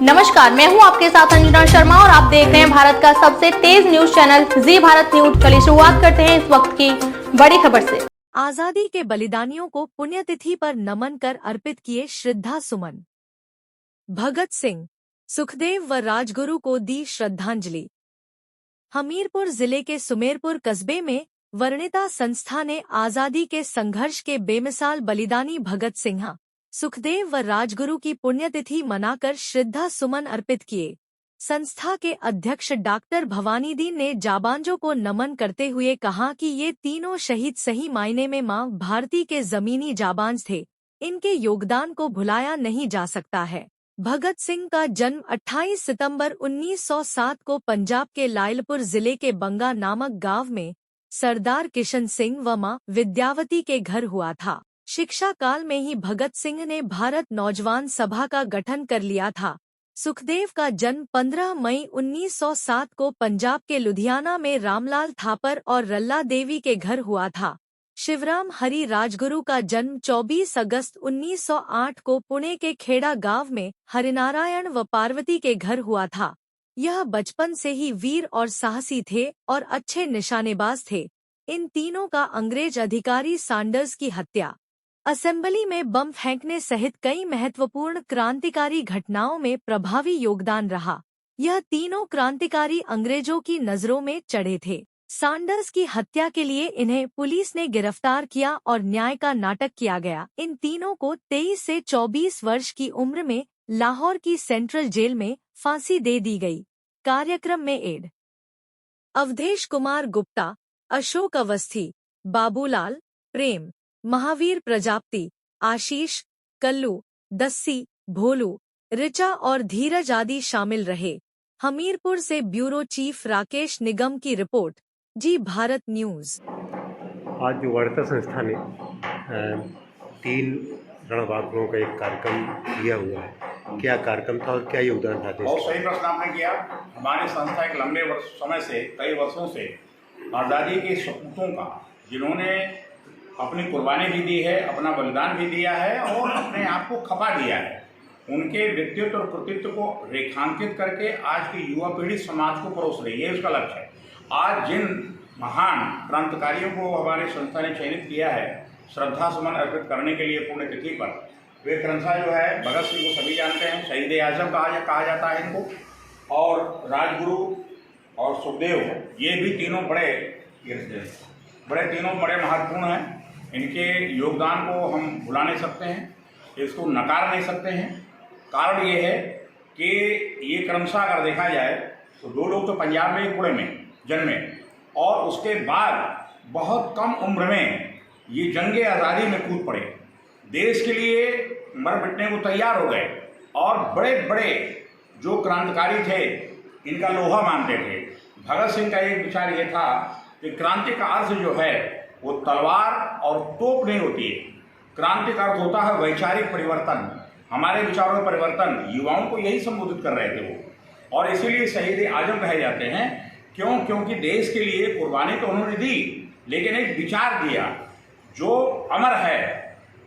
नमस्कार, मैं हूं आपके साथ अंजना शर्मा और आप देख रहे हैं भारत का सबसे तेज न्यूज चैनल जी भारत न्यूज। चलिए शुरुआत करते हैं इस वक्त की बड़ी खबर से। आजादी के बलिदानियों को पुण्यतिथि पर नमन कर अर्पित किए श्रद्धा सुमन। भगत सिंह, सुखदेव व राजगुरु को दी श्रद्धांजलि। हमीरपुर जिले के सुमेरपुर कस्बे में वर्णिता संस्था ने आजादी के संघर्ष के बेमिसाल बलिदानी भगत सिंह, सुखदेव व राजगुरु की पुण्यतिथि मनाकर श्रद्धा सुमन अर्पित किए। संस्था के अध्यक्ष डॉक्टर भवानीदी ने जाबांजों को नमन करते हुए कहा कि ये तीनों शहीद सही मायने में मां भारती के जमीनी जाबांज थे। इनके योगदान को भुलाया नहीं जा सकता है। भगत सिंह का जन्म 28 सितंबर 1907 को पंजाब के लायलपुर जिले के बंगा नामक गांव में सरदार किशन सिंह व मां विद्यावती के घर हुआ था। शिक्षा काल में ही भगत सिंह ने भारत नौजवान सभा का गठन कर लिया था। सुखदेव का जन्म 15 मई 1907 को पंजाब के लुधियाना में रामलाल थापर और रल्ला देवी के घर हुआ था। शिवराम हरि राजगुरु का जन्म 24 अगस्त 1908 को पुणे के खेड़ा गांव में हरिनारायण व पार्वती के घर हुआ था। यह बचपन से ही वीर और साहसी थे और अच्छे निशानेबाज थे। इन तीनों का अंग्रेज अधिकारी सैंडर्स की हत्या, असेंबली में बम फेंकने सहित कई महत्वपूर्ण क्रांतिकारी घटनाओं में प्रभावी योगदान रहा। यह तीनों क्रांतिकारी अंग्रेजों की नजरों में चढ़े थे। सैंडर्स की हत्या के लिए इन्हें पुलिस ने गिरफ्तार किया और न्याय का नाटक किया गया। इन तीनों को 23 से 24 वर्ष की उम्र में लाहौर की सेंट्रल जेल में फांसी दे दी गई। कार्यक्रम में एड. अवधेश कुमार गुप्ता, अशोक अवस्थी, बाबूलाल, प्रेम, महावीर प्रजापति, आशीष, कल्लू, दस्सी, भोलू, ऋचा और धीरज आदि शामिल रहे। हमीरपुर से ब्यूरो चीफ राकेश निगम की रिपोर्ट, जी भारत न्यूज। आज जो वर्णिता संस्था ने 3 रणबांकुरों का एक कार्यक्रम किया हुआ है, क्या कार्यक्रम था और क्या योगदान था? बहुत सही प्रश्न आपने किया। हमारी संस्था एक लंबे समय से, कई वर्षों से आज़ादी के सपूतों का, जिन्होंने अपनी कुर्बानी भी दी है, अपना बलिदान भी दिया है और अपने आप को खपा दिया है, उनके व्यक्तित्व और कृतित्व को रेखांकित करके आज की युवा पीढ़ी समाज को परोस रही है। उसका लक्ष्य है। आज जिन महान क्रांतिकारियों को हमारी संस्था ने चयनित किया है श्रद्धा सुमन अर्पित करने के लिए पुण्यतिथि पर, वे क्रमशः जो है भगत सिंह को सभी जानते हैं, शहीद आजम कहा जाता है इनको, और राजगुरु और सुखदेव, ये भी तीनों बड़े महत्वपूर्ण हैं। इनके योगदान को हम भुला नहीं सकते हैं, इसको नकार नहीं सकते हैं। कारण ये है कि ये क्रमशः अगर देखा जाए तो 2 लोग तो पंजाब में, पुणे में जन्मे और उसके बाद बहुत कम उम्र में ये जंगे आज़ादी में कूद पड़े, देश के लिए मर मिटने को तैयार हो गए और बड़े बड़े जो क्रांतिकारी थे इनका लोहा मानते थे। भगत सिंह का एक विचार ये था कि क्रांति का अर्थ जो है वो तलवार और तोप नहीं होती है। क्रांति का अर्थ होता है वैचारिक परिवर्तन, हमारे विचारों में परिवर्तन। युवाओं को यही संबोधित कर रहे थे वो, और इसीलिए शहीद आजम कहे जाते हैं। क्योंकि देश के लिए कुर्बानी तो उन्होंने दी, लेकिन एक विचार दिया जो अमर है।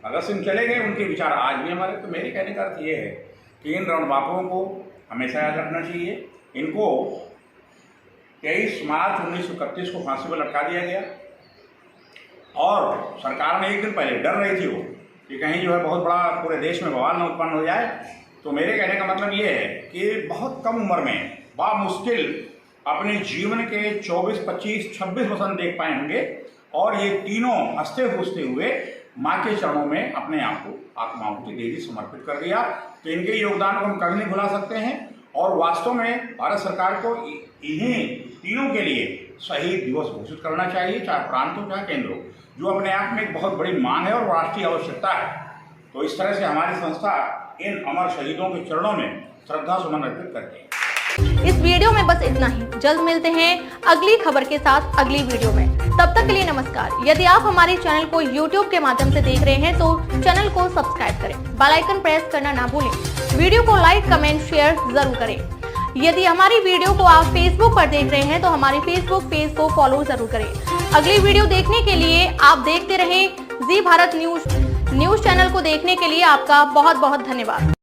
भगत सिंह चले गए, उनके विचार आज भी हमारे। तो मेरे कहने का अर्थ ये है कि इन रणबांकुओं को हमेशा याद रखना चाहिए। इनको 23 मार्च 1931 को फांसी पर लटका दिया गया और सरकार ने एक दिन पहले डर रही थी वो कि कहीं जो है बहुत बड़ा पूरे देश में बवाल न उत्पन्न हो जाए। तो मेरे कहने का मतलब ये है कि बहुत कम उम्र में बामुश्किल अपने जीवन के 24, 25, 26 वसंत देख पाए होंगे और ये तीनों हंसते फूसते हुए माँ के चरणों में अपने आप को आत्माहुति दे दी, समर्पित कर दिया। तो इनके योगदान को हम कभी नहीं भुला सकते हैं और वास्तव में भारत सरकार को इन्हीं तीनों के लिए शहीद दिवस घोषित करना चाहिए, चाहे प्रांत हो चाहे केंद्र हो, जो अपने आप में एक बहुत बड़ी मांग है और राष्ट्रीय आवश्यकता है। तो इस तरह से हमारी संस्था इन अमर शहीदों के चरणों में श्रद्धा सुमन अर्पित करती है। इस वीडियो में बस इतना ही। जल्द मिलते हैं अगली खबर के साथ अगली वीडियो में। तब तक के लिए नमस्कार। यदि आप हमारे चैनल को YouTube के माध्यम से देख रहे हैं तो चैनल को सब्सक्राइब करें, बेल आइकन प्रेस करना ना भूलें। वीडियो को लाइक, कमेंट, शेयर जरूर करें। यदि हमारी वीडियो को आप फेसबुक पर देख रहे हैं तो हमारे फेसबुक पेज को फॉलो जरूर करें। अगली वीडियो देखने के लिए आप देखते रहें जी भारत न्यूज चैनल को देखने के लिए आपका बहुत बहुत धन्यवाद।